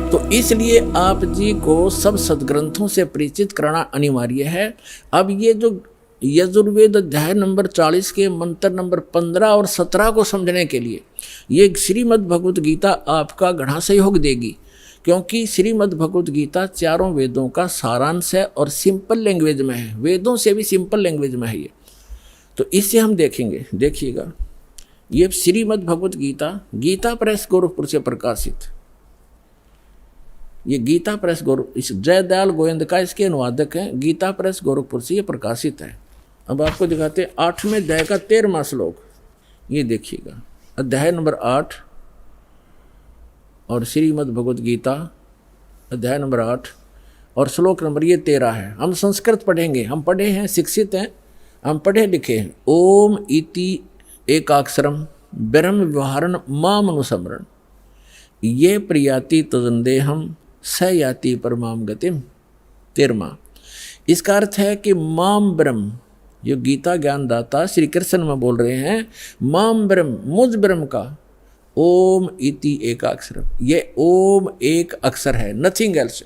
तो इसलिए आप जी को सब सदग्रंथों से परिचित कराना अनिवार्य है। अब ये जो यजुर्वेद अध्याय नंबर 40 के मंत्र नंबर 15 और 17 को समझने के लिए ये श्रीमद् भगवत गीता आपका घना सहयोग देगी, क्योंकि श्रीमद् भगवत गीता चारों वेदों का सारांश है और सिंपल लैंग्वेज में है, वेदों से भी सिंपल लैंग्वेज में है ये। तो इससे हम देखेंगे, देखिएगा, ये श्रीमद् भगवत गीता गीता प्रेस गोरखपुर से प्रकाशित, ये गीता प्रेस इस जयदयाल गोविंद का इसके अनुवादक हैं, गीता प्रेस गोरखपुर से ये प्रकाशित है। अब आपको दिखाते हैं 8वें अध्याय का 13वां श्लोक, ये देखिएगा, अध्याय नंबर 8 और श्रीमद् भगवत गीता अध्याय नंबर 8 और श्लोक नंबर ये 13 है। हम संस्कृत पढ़ेंगे, हम पढ़े हैं, शिक्षित हैं, हम पढ़े लिखे हैं। ओम इति एकाक्षरम ब्रह्म व्यवहारण माम अनुसमरण ये प्रियाति तजंदेहम स याति परमाम गतिम। 13वां, इसका अर्थ है कि माम ब्रह्म, जो गीता ज्ञानदाता श्री कृष्ण में बोल रहे हैं, माम ब्रह्म, मुझ ब्रह्म का, ओम इति एकाक्षर, ये ओम एक अक्षर है, नथिंग एल्स,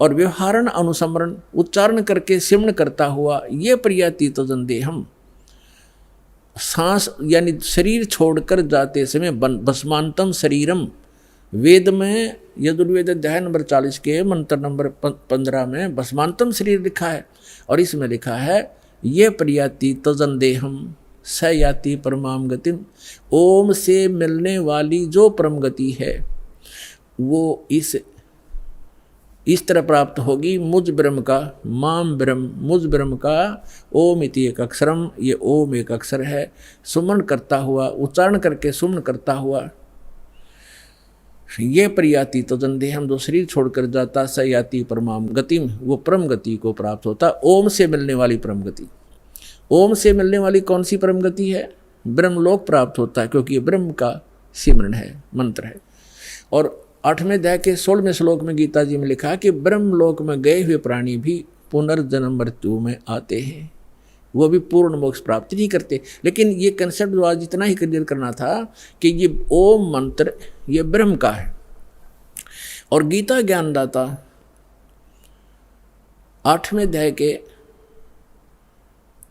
और व्यवहारण अनुसमरण उच्चारण करके सिमरण करता हुआ, ये प्रियाति तजंदेहम, सांस यानी शरीर छोड़कर जाते समय भस्मांतम शरीरम, वेद में यजुर्वेद अध्याय नंबर 40 के मंत्र नंबर 15 में भस्मांतम शरीर लिखा है, और इसमें लिखा है ये प्रियाति तजंदेहम स याति परमाम गतिम, ओम से मिलने वाली जो परम गति है वो इस तरह प्राप्त होगी, मुझ ब्रह्म का, माम ब्रह्म, मुझ ब्रह्म का, ओम इति एक अक्षरम, ये ओम एक अक्षर है, सुमन करता हुआ, उच्चारण करके सुमन करता हुआ, ये प्रियाति तजंदेहम, जो शरीर छोड़कर जाता, स याति परमाम गतिम, वो परम गति को प्राप्त होता। ओम से मिलने वाली परम गति, ओम से मिलने वाली कौन सी परम गति है? ब्रह्मलोक प्राप्त होता है, क्योंकि ये ब्रह्म का सिमरन है, मंत्र है। और 8वें अध्याय के 16वें श्लोक में गीता जी में लिखा कि ब्रह्मलोक में गए हुए प्राणी भी पुनर्जन्म मृत्यु में आते हैं, वो भी पूर्ण मोक्ष प्राप्ति नहीं करते। लेकिन ये कंसेप्ट जो आज इतना ही क्लियर करना था कि ये ओम मंत्र ये ब्रह्म का है, और गीता ज्ञानदाता 8वें अध्याय के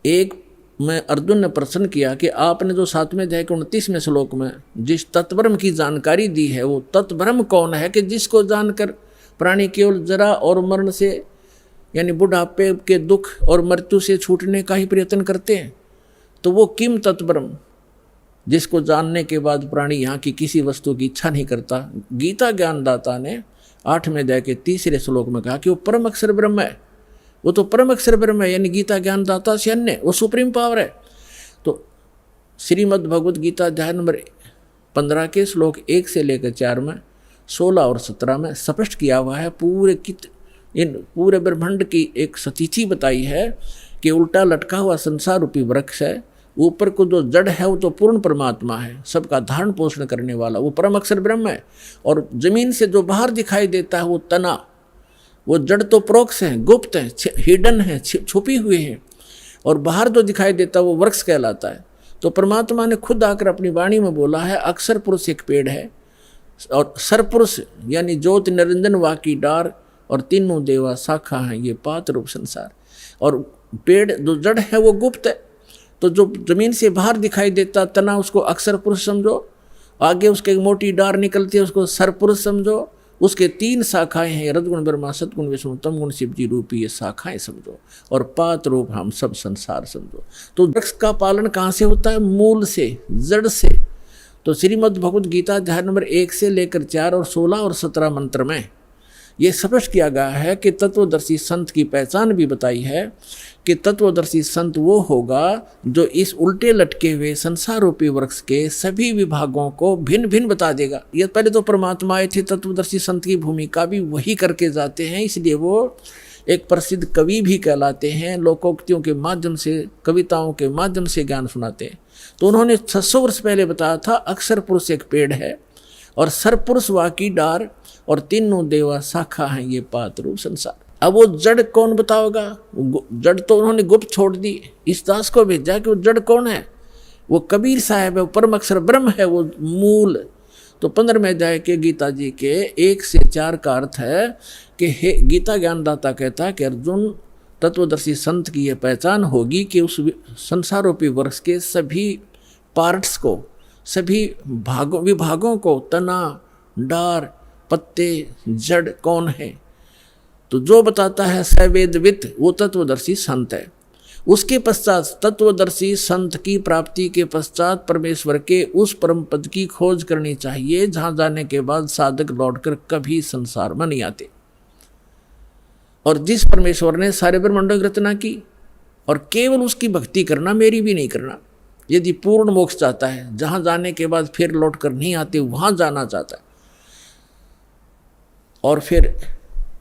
1 में अर्जुन ने प्रश्न किया कि आपने जो 7वें अध्याय के 29वें श्लोक में जिस तत्ब्रह्म की जानकारी दी है, वो तत्ब्रह्म कौन है कि जिसको जानकर प्राणी केवल जरा और मरण से यानी बुढ़ापे के दुख और मृत्यु से छूटने का ही प्रयत्न करते हैं। तो वो किम तत्ब्रह्म, जिसको जानने के बाद प्राणी यहाँ की किसी वस्तु की इच्छा नहीं करता, गीता ज्ञानदाता ने 8वें अध्याय के 3रे श्लोक में कहा कि वो परम अक्षर ब्रह्म है, वो तो परम अक्षर ब्रह्म है, यानी गीता ज्ञानदाता से अन्य वो सुप्रीम पावर है। तो श्रीमद् भगवत गीता अध्याय नंबर 15 के श्लोक 1 से लेकर 4 में, 16 और 17 में स्पष्ट किया हुआ है, इन पूरे ब्रह्मांड की एक सतीथि बताई है कि उल्टा लटका हुआ संसार रूपी वृक्ष है, ऊपर को जो जड़ है वो तो पूर्ण परमात्मा है, सबका धारण पोषण करने वाला वो परम अक्षर ब्रह्म है, और जमीन से जो बाहर दिखाई देता है वो तना, वो जड़ तो प्रोक्ष है, गुप्त है, हिडन है, छुपी हुई है, और बाहर जो दिखाई देता है वो वृक्ष कहलाता है। तो परमात्मा ने खुद आकर अपनी वाणी में बोला है, अक्षर पुरुष एक पेड़ है, और सरपुरुष यानी ज्योत निरंजन वाकी डार, और तीनों देवा शाखा हैं, ये पात रूप संसार। और पेड़ जो जड़ है वो गुप्त है, तो जो जमीन से बाहर दिखाई देता तना उसको अक्षर पुरुष समझो, आगे उसके मोटी डार निकलती है उसको सरपुरुष समझो, उसके 3 शाखाएं हैं, रजगुण ब्रह्मा सतगुण विष्णु तमगुण शिव जी रूपी, ये शाखाएं समझो, और पात रूप हम सब संसार समझो। तो वृक्ष का पालन कहाँ से होता है? मूल से, जड़ से। तो श्रीमद् भगवत गीता अध्याय नंबर 1 से लेकर 4 और 16 और 17 मंत्र में ये स्पष्ट किया गया है कि तत्वदर्शी संत की पहचान भी बताई है कि तत्वदर्शी संत वो होगा जो इस उल्टे लटके हुए संसार रूपी वृक्ष के सभी विभागों को भिन्न भिन्न बता देगा। ये पहले तो परमात्मा आए थे, तत्वदर्शी संत की भूमिका भी वही करके जाते हैं, इसलिए वो एक प्रसिद्ध कवि भी कहलाते हैं, लोकोक्तियों के माध्यम से, कविताओं के माध्यम से ज्ञान सुनाते हैं। तो उन्होंने 600 वर्ष पहले बताया था अक्षर पुरुष एक पेड़ है, और सरपुरुष वाकी डार, और तीनों देवा शाखा हैं, ये पात रूप संसार। अब वो जड़ कौन बताओगा? जड़ तो उन्होंने गुप्त छोड़ दी, इस दास को भेजा कि वो जड़ कौन है? वो कबीर साहब है, वो परम अक्षर ब्रह्म है, वो मूल। तो 15वें अध्याय के गीता जी के 1 से 4 का अर्थ है कि हे गीता ज्ञानदाता कहता है कि अर्जुन, तत्वदर्शी संत की यह पहचान होगी कि उस संसार रूपी वृक्ष के सभी पार्ट्स को, सभी विभागों को, तना, डार, पत्ते, जड़ कौन है, तो जो बताता है सवेदवित, वो तत्वदर्शी संत है। उसके पश्चात तत्वदर्शी संत की प्राप्ति के पश्चात परमेश्वर के उस परम पद की खोज करनी चाहिए, जहां जाने के बाद साधक लौटकर कभी संसार में नहीं आते। और जिस परमेश्वर ने सारे ब्रह्मांडों की रचना की, और केवल उसकी भक्ति करना, मेरी भी नहीं करना, यदि पूर्ण मोक्ष चाहता है, जहां जाने के बाद फिर लौट कर नहीं आते, वहां जाना चाहता है। और फिर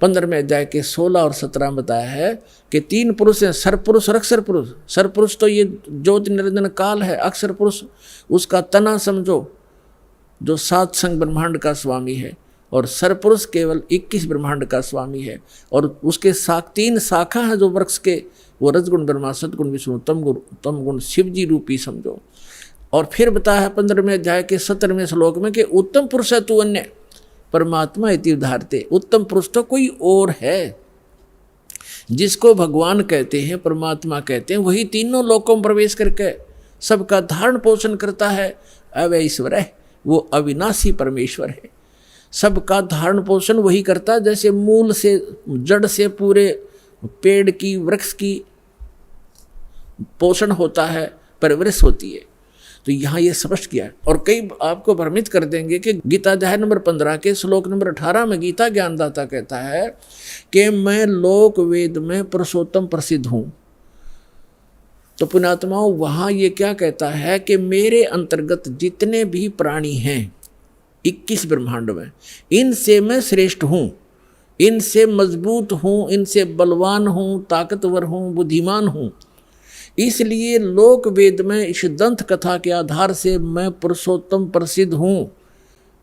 15वें अध्याय के 16 और 17 बताया है कि 3 पुरुष हैं, सरपुरुष और अक्षर पुरुष। सरपुरुष तो ये ज्योति निरंजन काल है, अक्षर पुरुष उसका तना समझो, जो 7 संग ब्रह्मांड का स्वामी है, और सरपुरुष केवल 21 ब्रह्मांड का स्वामी है। और उसके 3 शाखा है जो वृक्ष के, वो रजगुण ब्रह्मा, सतगुण विष्णु, तम गुण शिव जी रूपी समझो। और फिर बताया है 15वें अध्याय के 17वें श्लोक में कि उत्तम पुरुष है तू अन्य परमात्मा इति उदाहरते। उत्तम पुरुष तो कोई और है, जिसको भगवान कहते हैं, परमात्मा कहते हैं, वही तीनों लोकों में प्रवेश करके सबका धारण पोषण करता है। अवैश्वर है, वो अविनाशी परमेश्वर है, सबका धारण पोषण वही करता है। जैसे मूल से, जड़ से पूरे पेड़ की, वृक्ष की पोषण होता है, परवरिश होती है। तो यहाँ ये स्पष्ट किया है। और कई आपको भ्रमित कर देंगे कि गीता अध्याय नंबर 15 के श्लोक नंबर 18 में गीता ज्ञानदाता कहता है कि मैं लोक वेद में पुरुषोत्तम प्रसिद्ध हूँ। तो पुण्यात्माओं, वहाँ ये क्या कहता है कि मेरे अंतर्गत जितने भी प्राणी हैं 21 ब्रह्मांड में, इनसे मैं श्रेष्ठ हूँ, इनसे मजबूत हूँ, इनसे बलवान हूँ, ताकतवर हूँ, बुद्धिमान हूँ। इसलिए लोक वेद में इस दंत कथा के आधार से मैं पुरुषोत्तम प्रसिद्ध हूँ।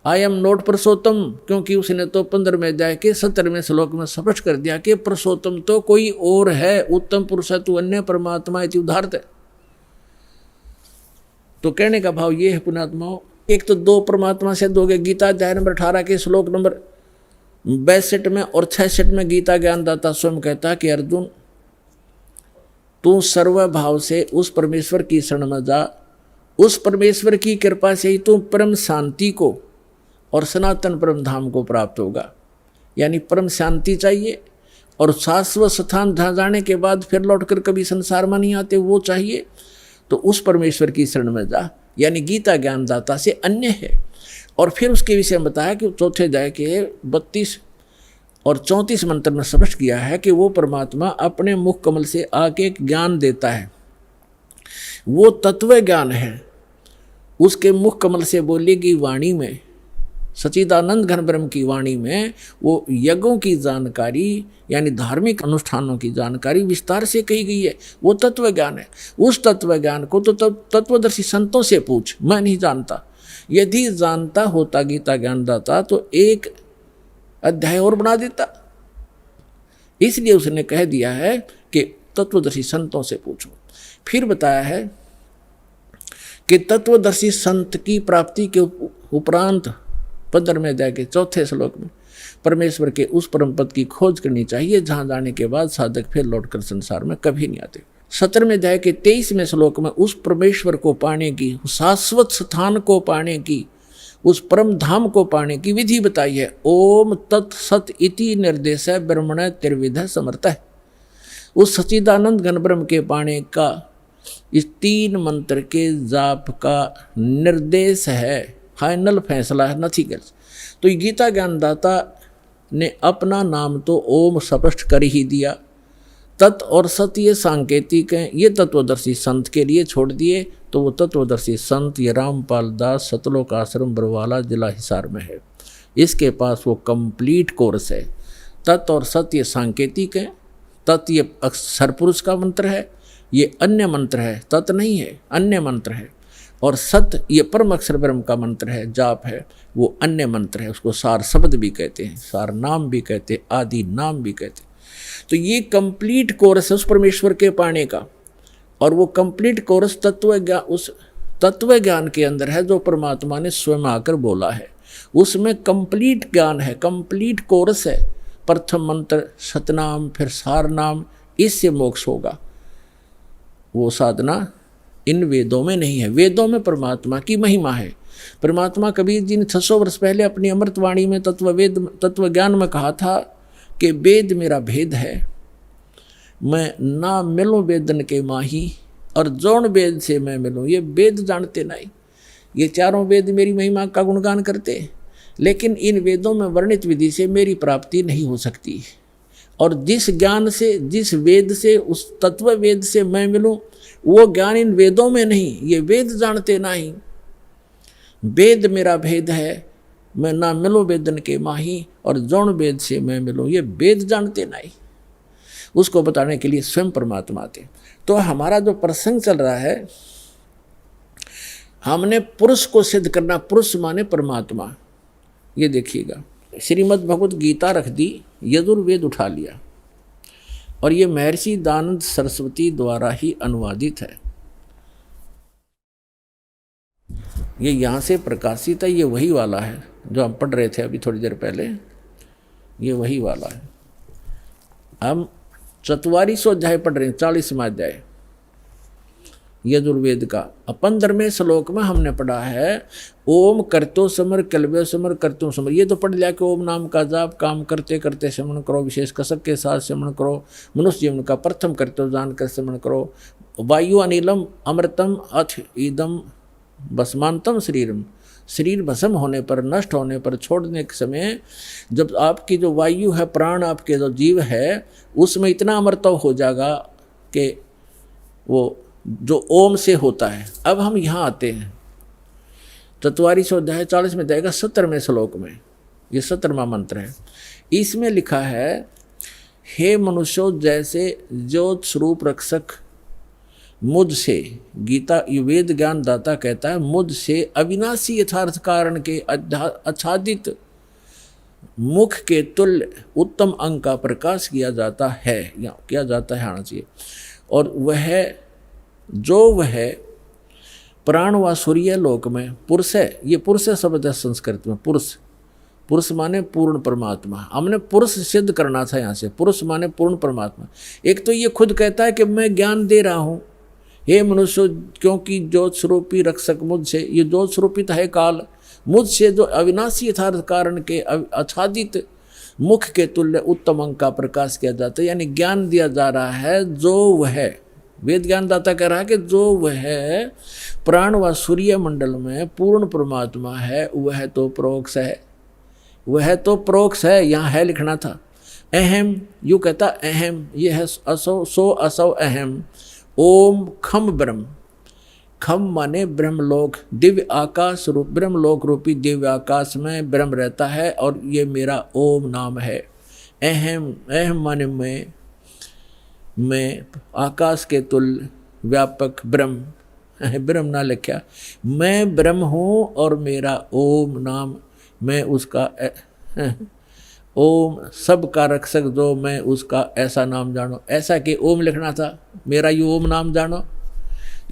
आई एम नॉट पुरुषोत्तम, क्योंकि उसने तो 15वें अध्याय के 17वें श्लोक में स्पष्ट कर दिया कि पुरुषोत्तम तो कोई और है, उत्तम पुरुष है तू अन्य परमात्मा इति उदाहरते। तो कहने का भाव ये है पुण्यात्माओं, एक तो 2 परमात्मा से दोगे। गीता अध्याय नंबर 18 के श्लोक नंबर 62 में और 66 में गीता ज्ञानदाता स्वयं कहता है कि अर्जुन, तू सर्वभाव से उस परमेश्वर की शरण में जा, उस परमेश्वर की कृपा से ही तू परम शांति को और सनातन परम धाम को प्राप्त होगा। यानी परम शांति चाहिए और शाश्वत स्थान जहाँ जाने के बाद फिर लौटकर कभी संसार में नहीं आते, वो चाहिए। तो उस परमेश्वर की शरण में जा, यानी गीता ज्ञानदाता से अन्य है। और फिर उसके विषय में बताया कि चौथे अध्याय के 32 और 34 मंत्र में स्पष्ट किया है कि वो परमात्मा अपने मुख कमल से आके ज्ञान देता है, वो तत्व ज्ञान है। उसके मुख कमल से बोलेगी वाणी में, सच्चिदानंद घन ब्रह्म की वाणी में वो यज्ञों की जानकारी, यानी धार्मिक अनुष्ठानों की जानकारी विस्तार से कही गई है। वो तत्व ज्ञान है। उस तत्व ज्ञान को तो तत्वदर्शी संतों से पूछ, मैं नहीं जानता। यदि जानता होता गीता ज्ञानदाता तो एक अध्याय और बना देता। इसलिए उसने कह दिया है कि तत्वदर्शी संतों से पूछो। फिर बताया है कि तत्वदर्शी संत की प्राप्ति के उपरांत 15वें अध्याय के 4थे श्लोक में परमेश्वर के उस परम पद की खोज करनी चाहिए, जहां जाने के बाद साधक फिर लौटकर संसार में कभी नहीं आते। 17वें अध्याय के 23वें श्लोक में उस परमेश्वर को पाने की, शाश्वत स्थान को पाने की, उस परम धाम को पाने की विधि बताई है। ओम तत्सत इति निर्देश ब्रह्मण त्रिविध समर्थ है। उस सच्चिदानंद घन ब्रह्म के पाने का इस 3 मंत्र के जाप का निर्देश है, फाइनल फैसला है, नथिंग एल्स। तो गीता ज्ञानदाता ने अपना नाम तो ओम स्पष्ट कर ही दिया। तत् और सत ये सांकेतिक हैं, ये तत्वदर्शी संत के लिए छोड़ दिए। तो वो तत्वदर्शी संत ये रामपाल दास, सतलोक आश्रम बरवाला, जिला हिसार में है। इसके पास वो कंप्लीट कोर्स है। तत् और सत ये सांकेतिक है। तत् ये सरपुरुष का मंत्र है, ये अन्य मंत्र है, तत् नहीं है, अन्य मंत्र है। और सत ये परम अक्षर ब्रह्म का मंत्र है, जाप है, वो अन्य मंत्र है। उसको सार शब्द भी कहते हैं, सार नाम भी कहते हैं, आदि नाम भी कहते हैं। तो ये कंप्लीट कोर्स है उस परमेश्वर के पाने का। और वो कंप्लीट कोर्स उस तत्व ज्ञान के अंदर है जो परमात्मा ने स्वयं आकर बोला है। उसमें कंप्लीट ज्ञान है, कंप्लीट कोर्स है। प्रथम मंत्र सतनाम, फिर सार नाम, इससे मोक्ष होगा। वो साधना इन वेदों में नहीं है। वेदों में परमात्मा की महिमा है। परमात्मा कबीर जी ने 600 वर्ष पहले अपनी अमृतवाणी में तत्व ज्ञान में कहा था कि वेद मेरा भेद है, मैं ना मिलूं वेदन के माही, और जौन वेद से मैं मिलूं। ये वेद जानते नहीं, ये चारों वेद मेरी महिमा का गुणगान करते, लेकिन इन वेदों में वर्णित विधि से मेरी प्राप्ति नहीं हो सकती। और जिस ज्ञान से, जिस वेद से, उस तत्व वेद से मैं मिलूं, वो ज्ञान इन वेदों में नहीं। ये वेद जानते नहीं। वेद मेरा भेद है, मैं ना मिलूं वेदन के माही, और जौन वेद से मैं मिलूं। ये वेद जानते नहीं। उसको बताने के लिए स्वयं परमात्मा थे। तो हमारा जो प्रसंग चल रहा है, हमने पुरुष को सिद्ध करना। पुरुष माने परमात्मा। ये देखिएगा, श्रीमद् भगवत गीता रख दी, यजुर्वेद उठा लिया, और ये महर्षि दयानंद सरस्वती द्वारा ही अनुवादित है। ये यहाँ से प्रकाशित है। ये वही वाला है जो हम पढ़ रहे थे अभी थोड़ी देर पहले। ये वही वाला है। हम 4400 अध्याय पढ़ रहे हैं, 40वां अध्याय यजुर्वेद का। 15वें श्लोक में हमने पढ़ा है ओम करतो समर कलवे समर करतो समर। ये तो पढ़ लिया कि ओम नाम का जाप काम करते करते श्रवण करो, विशेष कसक के साथ श्रवण करो, मनुष्य जीवन का प्रथम कर्तव्य जानकर श्रवण करो। वायु अनिलम अमृतम अथ ईदम भस्मांतम शरीरम। शरीर भस्म होने पर, नष्ट होने पर, छोड़ने के समय जब आपकी जो वायु है, प्राण आपके जो जीव है, उसमें इतना अमृतव हो जाएगा कि वो जो ओम से होता है। अब हम यहाँ आते हैं 4400 अध्याय 40 में जाएगा 17वें श्लोक में। ये 17वां मंत्र है। इसमें लिखा है हे मनुष्यों, जैसे ज्योत स्वरूप रक्षक मुझसे, गीता वेद ज्ञान दाता कहता है, मुझसे अविनाशी यथार्थ कारण के आच्छादित मुख के तुल्य उत्तम अंग का प्रकाश किया जाता है, या किया जाता है आना चाहिए। और वह प्राण व सूर्य लोक में पुरुष है। ये पुरुष शब्द है संस्कृत में। पुरुष माने पूर्ण परमात्मा। हमने पुरुष सिद्ध करना था यहाँ से। पुरुष माने पूर्ण परमात्मा। एक तो ये खुद कहता है कि मैं ज्ञान दे रहा हूँ, हे मनुष्य, क्योंकि ज्योत स्वरूपी रक्षक मुझसे, ये ज्योत स्वरूपित है काल, मुझसे जो अविनाशी यथार्थ कारण के आच्छादित मुख के तुल्य उत्तम अंग का प्रकाश किया जाता है, यानी ज्ञान दिया जा रहा है। जो वह वेद ज्ञान दाता कह रहा है कि जो वह प्राण व सूर्य मंडल में पूर्ण परमात्मा है, वह तो प्रोक्ष है। वह तो प्रोक्ष है, यहाँ है लिखना था। अहम, यू कहता अहम, ये है असौ, सो असौ अहम। ओम खम ब्रह्म। खम माने ब्रह्मलोक, दिव्य आकाश रूप, ब्रह्मलोक रूपी दिव्य आकाश में ब्रह्म रहता है, और ये मेरा ओम नाम है। अहम, अहम माने मैं आकाश के तुल्य व्यापक ब्रह्म, ब्रह्म ना लिखा, मैं ब्रह्म हूँ, और मेरा ओम नाम, मैं उसका ओम सबका रक्षक जो मैं उसका ऐसा नाम जानो। ऐसा कि ओम लिखना था, मेरा ये ओम नाम जानो।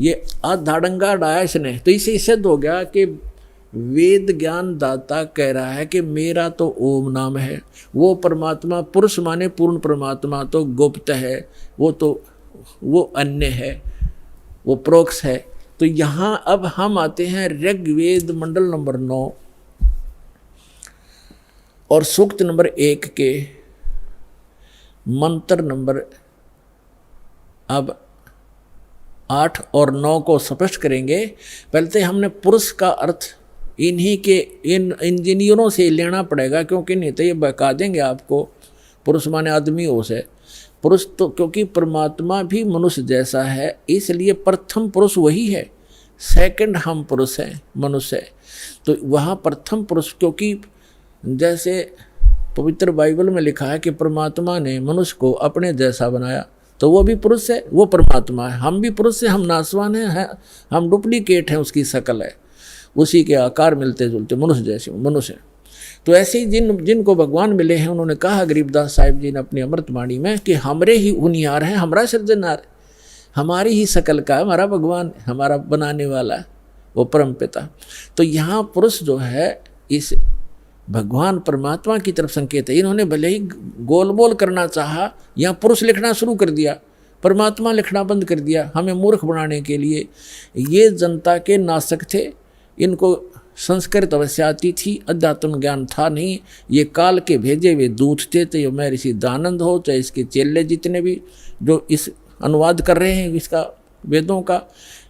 ये आधाड़ंगा डाया इसने, तो इसे सिद्ध हो गया कि वेद ज्ञान दाता कह रहा है कि मेरा तो ओम नाम है। वो परमात्मा, पुरुष माने पूर्ण परमात्मा तो गुप्त है, वो अन्य है, वो प्रोक्ष है। तो यहाँ अब हम आते हैं ऋग्वेद मंडल नंबर 9 और सूक्त नंबर 1 के मंत्र नंबर अब 8 और 9 को स्पष्ट करेंगे। पहले तो हमने पुरुष का अर्थ इन्हीं के इन इंजीनियरों से लेना पड़ेगा, क्योंकि नहीं तो ये बहका देंगे आपको। पुरुष माने आदमी हो से पुरुष, तो क्योंकि परमात्मा भी मनुष्य जैसा है, इसलिए प्रथम पुरुष वही है, सेकंड हम पुरुष हैं, मनुष्य है। तो वहाँ प्रथम पुरुष, क्योंकि जैसे पवित्र बाइबल में लिखा है कि परमात्मा ने मनुष्य को अपने जैसा बनाया, तो वो भी पुरुष है, वो परमात्मा है। हम भी पुरुष से, हम नासवान हैं, हम डुप्लीकेट हैं, उसकी शकल है, उसी के आकार मिलते जुलते मनुष्य जैसे मनुष्य। तो ऐसे ही जिनको भगवान मिले हैं, उन्होंने कहा गरीबदास साहिब जी ने अपनी अमृतवाणी में कि हमरे ही उनियार हैं, हमारा सृजनहार, हमारी ही शकल का हमारा भगवान, हमारा बनाने वाला वो परम पिता। तो यहाँ पुरुष जो है, इस भगवान परमात्मा की तरफ संकेत है। इन्होंने भले ही गोल बोल करना चाहा, यहाँ पुरुष लिखना शुरू कर दिया, परमात्मा लिखना बंद कर दिया, हमें मूर्ख बनाने के लिए। ये जनता के नासक थे, इनको संस्कृत अवश्य आती थी, अध्यात्म ज्ञान था नहीं। ये काल के भेजे हुए दूत थे, चाहे मैं ऋषि दानंद हो, चाहे इसके चेले जितने भी जो इस अनुवाद कर रहे हैं इसका वेदों का,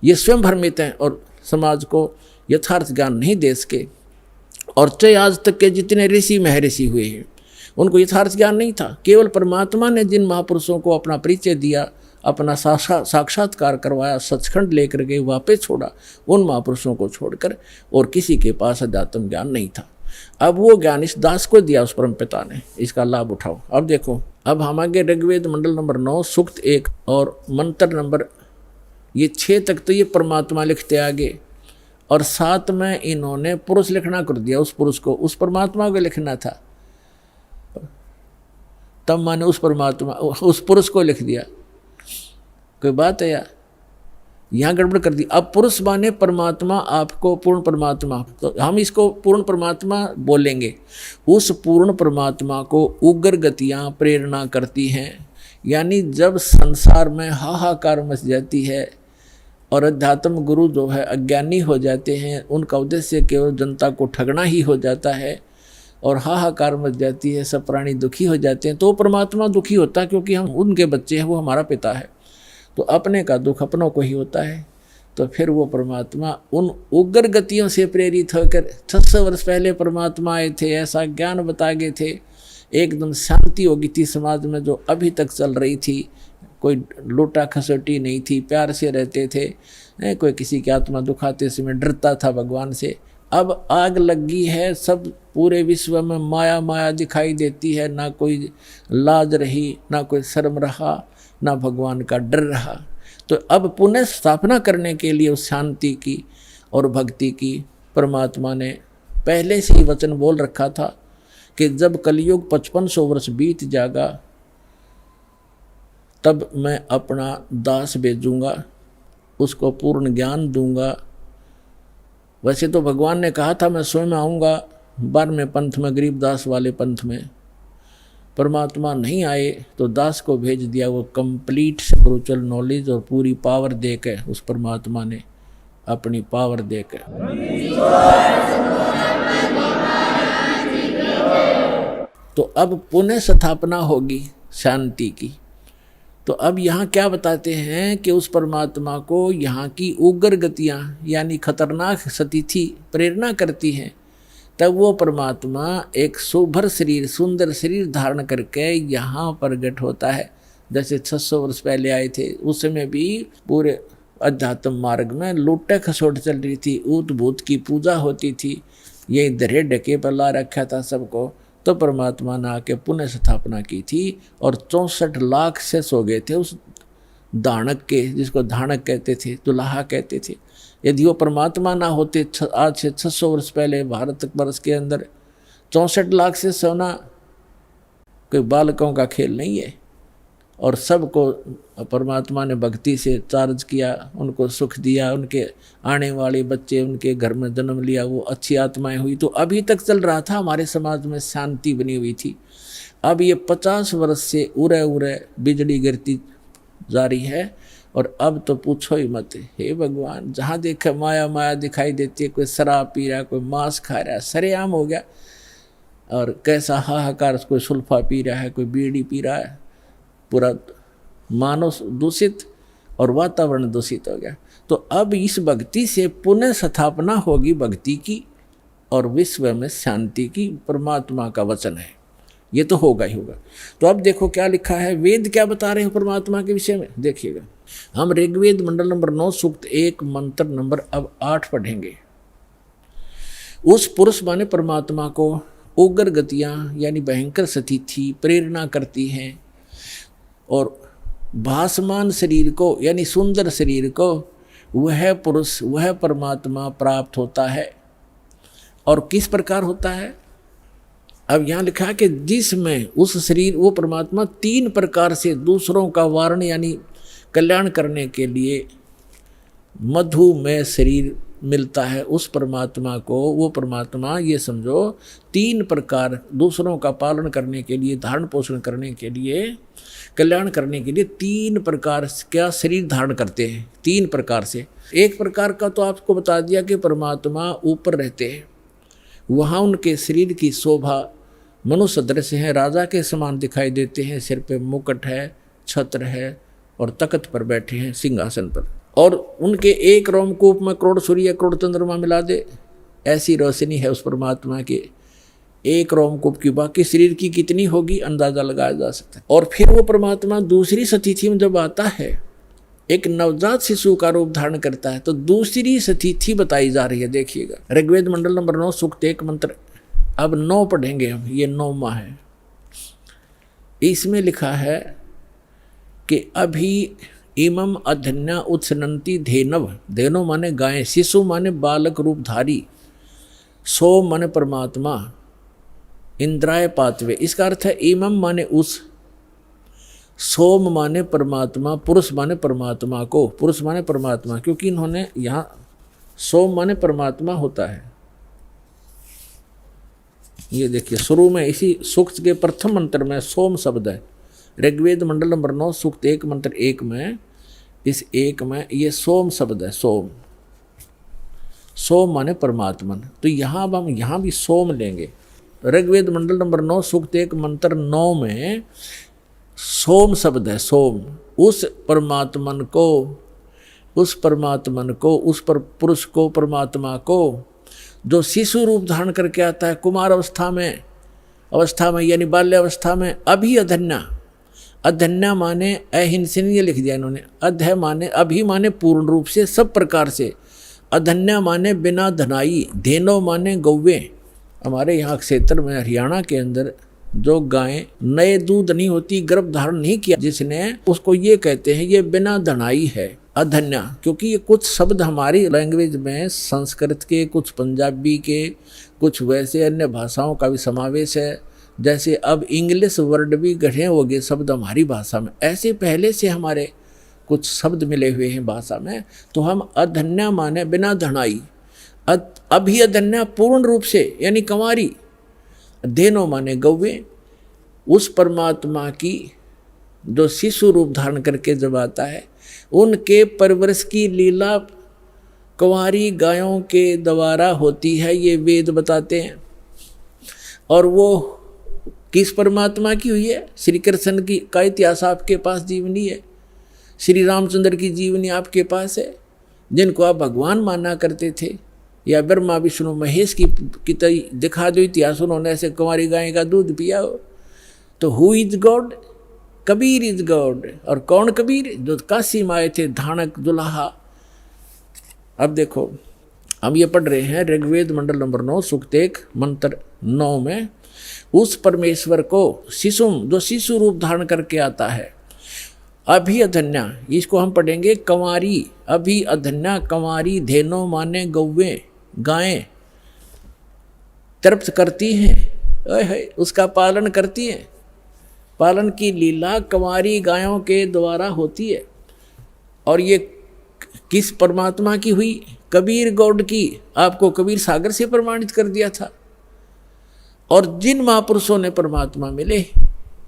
ये स्वयं भ्रमित हैं और समाज को यथार्थ ज्ञान नहीं दे सके। और चाहे आज तक के जितने ऋषि महर्षि हुए हैं उनको यथार्थ ज्ञान नहीं था। केवल परमात्मा ने जिन महापुरुषों को अपना परिचय दिया, अपना साक्षात्कार करवाया, सचखंड लेकर गए, वापस छोड़ा, उन महापुरुषों को छोड़कर और किसी के पास अध्यात्म ज्ञान नहीं था। अब वो ज्ञान इस दास को दिया उस परम पिता ने, इसका लाभ उठाओ। अब देखो, अब हम आगे ऋग्वेद मंडल नंबर 9 सूक्त 1 और मंत्र नंबर ये 6 तक तो ये परमात्मा लिखते आगे, और 7 में इन्होंने पुरुष लिखना कर दिया। उस पुरुष को, उस परमात्मा को लिखना था, तब मैंने उस परमात्मा उस पुरुष को लिख दिया। कोई बात है यार, यहाँ गड़बड़ कर दी। अब पुरुष माने परमात्मा, आपको पूर्ण परमात्मा, तो हम इसको पूर्ण परमात्मा बोलेंगे। उस पूर्ण परमात्मा को उग्र गतियाँ प्रेरणा करती हैं, यानी जब संसार में हाहाकार मच जाती है और अध्यात्म गुरु जो है अज्ञानी हो जाते हैं, उनका उद्देश्य केवल जनता को ठगना ही हो जाता है और हाहाकार मच जाती है, सब प्राणी दुखी हो जाते हैं, तो परमात्मा दुखी होता है क्योंकि हम उनके बच्चे हैं, वो हमारा पिता है, तो अपने का दुख अपनों को ही होता है। तो फिर वो परमात्मा उन उग्र गतियों से प्रेरित होकर 600 वर्ष पहले परमात्मा आए थे, ऐसा ज्ञान बता गए थे, एकदम शांति हो गई थी समाज में जो अभी तक चल रही थी। कोई लूटा खसोटी नहीं थी, प्यार से रहते थे, कोई किसी की आत्मा दुखाते समय डरता था भगवान से। अब आग लगी है, सब पूरे विश्व में माया माया दिखाई देती है, ना कोई लाज रही, ना कोई शर्म रहा, ना भगवान का डर रहा। तो अब पुनः स्थापना करने के लिए उस शांति की और भक्ति की परमात्मा ने पहले से ही वचन बोल रखा था कि जब कलयुग 5500 वर्ष बीत जाएगा तब मैं अपना दास भेजूंगा, उसको पूर्ण ज्ञान दूंगा। वैसे तो भगवान ने कहा था मैं स्वयं आऊँगा 12वें पंथ में, गरीबदास वाले पंथ में। परमात्मा नहीं आए तो दास को भेज दिया, वो कंप्लीट स्पिरिचुअल नॉलेज और पूरी पावर देकर, उस परमात्मा ने अपनी पावर देकर। तो अब पुनः स्थापना होगी शांति की। तो अब यहाँ क्या बताते हैं कि उस परमात्मा को यहाँ की उग्र गतियाँ यानी खतरनाक स्थिति प्रेरणा करती हैं, तब वो परमात्मा एक सुभर शरीर, सुंदर शरीर धारण करके यहाँ प्रकट होता है। जैसे 600 वर्ष पहले आए थे, उस समय भी पूरे अध्यात्म मार्ग में लूटे खसोट चल रही थी, ऊत भूत की पूजा होती थी, ये दरे ढके पर ला रखा था सबको। तो परमात्मा ने आके पुनः स्थापना की थी और 64 लाख से सो गए थे उस धानक के, जिसको धानक कहते थे, दुल्हा कहते थे। यदि वो परमात्मा ना होते, आज से 600 वर्ष पहले भारत वर्ष के अंदर 64 लाख से सोना कोई बालकों का खेल नहीं है। और सबको परमात्मा ने भक्ति से चार्ज किया, उनको सुख दिया, उनके आने वाले बच्चे उनके घर में जन्म लिया, वो अच्छी आत्माएं हुई। तो अभी तक चल रहा था, हमारे समाज में शांति बनी हुई थी। अब ये 50 वर्ष से उरे उरे बिजली गिरती जा रही है और अब तो पूछो ही मत। हे भगवान, जहाँ देखे माया माया दिखाई देती है, कोई शराब पी रहा है, कोई मांस खा रहा है, सरेआम हो गया। और कैसा हाहाकार, कोई सुल्फा पी रहा है, कोई बीड़ी पी रहा है, पूरा मानव दूषित और वातावरण दूषित हो गया। तो अब इस भक्ति से पुनः स्थापना होगी भक्ति की और विश्व में शांति की, परमात्मा का वचन है, ये तो होगा ही होगा। तो अब देखो क्या लिखा है, वेद क्या बता रहे हैं परमात्मा के विषय में, देखिएगा। हम ऋग्वेद मंडल नंबर 9 सूक्त 1 मंत्र नंबर अब 8 पढ़ेंगे। उस पुरुष माने परमात्मा को उग्र गतियाँ यानी भयंकर स्थिति प्रेरणा करती हैं और भासमान शरीर को यानी सुंदर शरीर को वह पुरुष, वह परमात्मा प्राप्त होता है। और किस प्रकार होता है, अब यहाँ लिखा है कि जिसमें उस शरीर, वो परमात्मा 3 प्रकार से दूसरों का वारण यानी कल्याण करने के लिए मधुमेह शरीर मिलता है उस परमात्मा को, वो परमात्मा ये समझो 3 प्रकार दूसरों का पालन करने के लिए, धारण पोषण करने के लिए, कल्याण करने के लिए 3 प्रकार का शरीर धारण करते हैं। 3 प्रकार से। एक प्रकार का तो आपको बता दिया कि परमात्मा ऊपर रहते हैं, वहाँ उनके शरीर की शोभा मनुष्य सदृश है, राजा के समान दिखाई देते हैं, सिर पे मुकुट है, छत्र है और तख्त पर बैठे हैं सिंहासन पर, और उनके एक रोमकूप में करोड़ सूर्य करोड़ चंद्रमा मिला दे ऐसी रोशनी है उस परमात्मा के एक रोमकूप की। बाकी शरीर की कितनी होगी अंदाजा लगाया जा सकता है। और फिर वो परमात्मा दूसरी सतिथि में जब आता है, एक नवजात शिशु का रूप धारण करता है, तो दूसरी सतिथि बताई जा रही है। देखिएगा ऋग्वेद मंडल नंबर 9 सूक्त 1 मंत्र, अब 9 पढ़ेंगे हम, ये 9वां है। इसमें लिखा है कि अभी इमम अधन्या उत्सनंती धेनव, धेनो माने गाय, शिशु माने बालक रूपधारी, सोम माने परमात्मा, इंद्राय पातवे। इसका अर्थ है इमम माने उस, सोम माने परमात्मा, पुरुष माने परमात्मा को, पुरुष माने परमात्मा, क्योंकि इन्होंने यहाँ सोम माने परमात्मा होता है। ये देखिए शुरू में इसी सूक्त के प्रथम मंत्र में सोम शब्द है। ऋग्वेद मंडल नंबर 9 सूक्त 1 मंत्र 1 में, इस 1 में ये सोम शब्द है। सोम, सोम माने परमात्मन। तो यहाँ अब हम यहाँ भी सोम लेंगे। ऋग्वेद मंडल नंबर 9 सूक्त 1 मंत्र 9 में सोम शब्द है। सोम, उस परमात्मन को, उस परमात्मन को, उस पर पुरुष को, परमात्मा को जो शिशु रूप धारण करके आता है कुमार अवस्था में यानी बाल्य अवस्था में। अभी अधन्या, अधन्या माने अहिंसन, ये लिख दिया इन्होंने। अध्य माने अभी माने पूर्ण रूप से, सब प्रकार से। अधन्या माने बिना धनाई, धेनो माने गौवे। हमारे यहाँ क्षेत्र में हरियाणा के अंदर जो गायें नए दूध नहीं होती, गर्भ धारण नहीं किया जिसने, उसको ये कहते हैं ये बिना धनाई है, अधन्या। क्योंकि ये कुछ शब्द हमारी लैंग्वेज में संस्कृत के, कुछ पंजाबी के, कुछ वैसे अन्य भाषाओं का भी समावेश है। जैसे अब इंग्लिश वर्ड भी गढ़े हो गए शब्द हमारी भाषा में, ऐसे पहले से हमारे कुछ शब्द मिले हुए हैं भाषा में। तो हम अधन्या माने बिना धनाई, अभी अधन्या पूर्ण रूप से यानी कंवारी, धेनो माने गौवे। उस परमात्मा की जो शिशु रूप धारण करके जब आता है, उनके परवरिश की लीला कंवारी गायों के द्वारा होती है, ये वेद बताते हैं। और वो किस परमात्मा की हुई है? श्री कृष्ण की का इतिहास आपके पास जीवनी है, श्री रामचंद्र की जीवनी आपके पास है, जिनको आप भगवान माना करते थे, या ब्रह्मा विष्णु महेश की दिखा दो इतिहास, उन्होंने ऐसे कुंवारी गाय का दूध पिया हो। तो who is God? Kabir is God. और कौन कबीर? जो काशी में आए थे, धानक दुल्हा। अब देखो हम ये पढ़ रहे हैं ऋग्वेद मंडल नंबर 9 सूक्त 1 मंत्र 9 में, उस परमेश्वर को शिशुम, जो शिशु रूप धारण करके आता है, अभी अधन्या, इसको हम पढ़ेंगे कंवारी, अभी अधन्या कंवारी, धेनो माने गौवे, गायें तृप्त करती हैं, उसका पालन करती हैं। पालन की लीला कंवारी गायों के द्वारा होती है। और ये किस परमात्मा की हुई? कबीर गौड की। आपको कबीर सागर से प्रमाणित कर दिया था। और जिन महापुरुषों ने परमात्मा मिले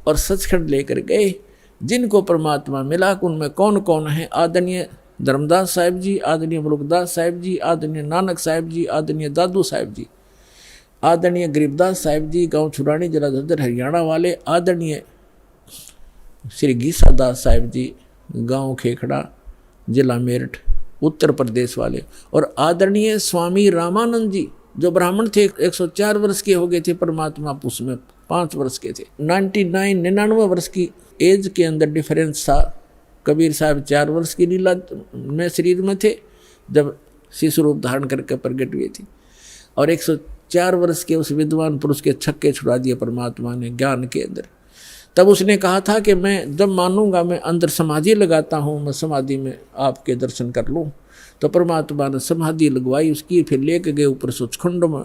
और सचखंड लेकर गए, जिनको परमात्मा मिला, उनमें कौन कौन है? आदरणीय धर्मदास साहिब जी, आदरणीय मुलुकदास साहिब जी, आदरणीय नानक साहिब जी, आदरणीय दादू साहिब जी, आदरणीय गरीबदास साहिब जी, गांव छुरानी जिला झज्जर हरियाणा वाले, आदरणीय श्री गीसा दास साहिब जी, गांव खेखड़ा जिला मेरठ उत्तर प्रदेश वाले, और आदरणीय स्वामी रामानंद जी जो ब्राह्मण थे, 104 वर्ष के हो गए थे, परमात्मा उसमें 5 वर्ष के थे। 99 वर्ष की एज के अंदर डिफरेंस था। कबीर साहब 4 वर्ष की लीला में शरीर में थे जब शिशु रूप धारण करके प्रकट हुए थे, और 104 वर्ष के उस विद्वान पुरुष के छक्के छुड़ा दिए परमात्मा ने ज्ञान के अंदर। तब उसने कहा था कि मैं जब मानूंगा, मैं अंदर समाधि लगाता हूँ, मैं समाधि में आपके दर्शन कर लूँ। तो परमात्मा ने समाधि लगवाई उसकी, फिर लेके गए ऊपर सचखंड में।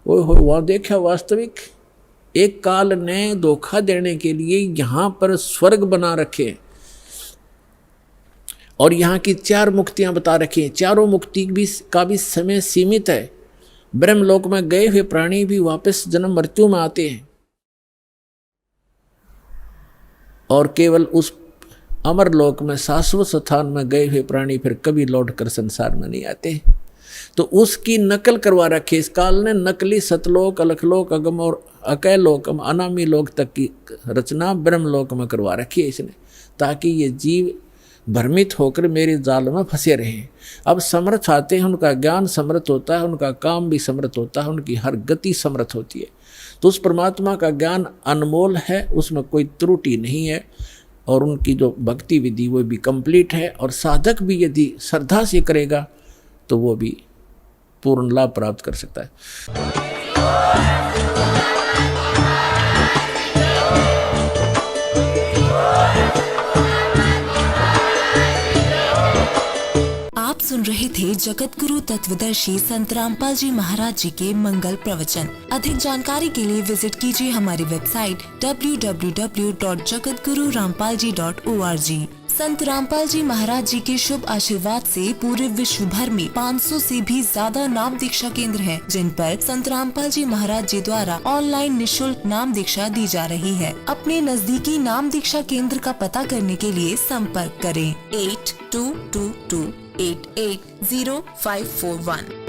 वो वहाँ देखा वास्तविक एक काल ने धोखा देने के लिए यहाँ पर स्वर्ग बना रखे, और यहाँ की 4 मुक्तियाँ बता रखी हैं। चारों मुक्ति का भी समय सीमित है। ब्रह्मलोक में गए हुए प्राणी भी वापस जन्म मृत्यु में आते हैं और केवल उस अमरलोक में शाश्वत स्थान में गए हुए प्राणी फिर कभी लौट कर संसार में नहीं आते। तो उसकी नकल करवा रखी इस काल ने। नकली सतलोक, अलखलोक, अगम और अकय लोक, अनामी लोक तक की रचना ब्रह्मलोक में करवा रखी है इसने, ताकि ये जीव भ्रमित होकर मेरे जाल में फंसे रहें। अब समर्थ आते हैं, उनका ज्ञान समर्थ होता है, उनका काम भी समर्थ होता है, उनकी हर गति समर्थ होती है। तो उस परमात्मा का ज्ञान अनमोल है, उसमें कोई त्रुटि नहीं है और उनकी जो भक्ति विधि वो भी कंप्लीट है। और साधक भी यदि श्रद्धा से करेगा तो वो भी पूर्ण लाभ प्राप्त कर सकता है। आप सुन रहे थे जगत गुरु तत्वदर्शी संत रामपाल जी महाराज जी के मंगल प्रवचन। अधिक जानकारी के लिए विजिट कीजिए हमारी वेबसाइट www.jagatgururampalji.org। संत रामपाल जी महाराज जी के शुभ आशीर्वाद से पूरे विश्व भर में 500 से भी ज्यादा नाम दीक्षा केंद्र हैं, जिन पर संत रामपाल जी महाराज जी द्वारा ऑनलाइन निशुल्क नाम दीक्षा दी जा रही है। अपने नजदीकी नाम दीक्षा केंद्र का पता करने के लिए संपर्क करें 8222880541।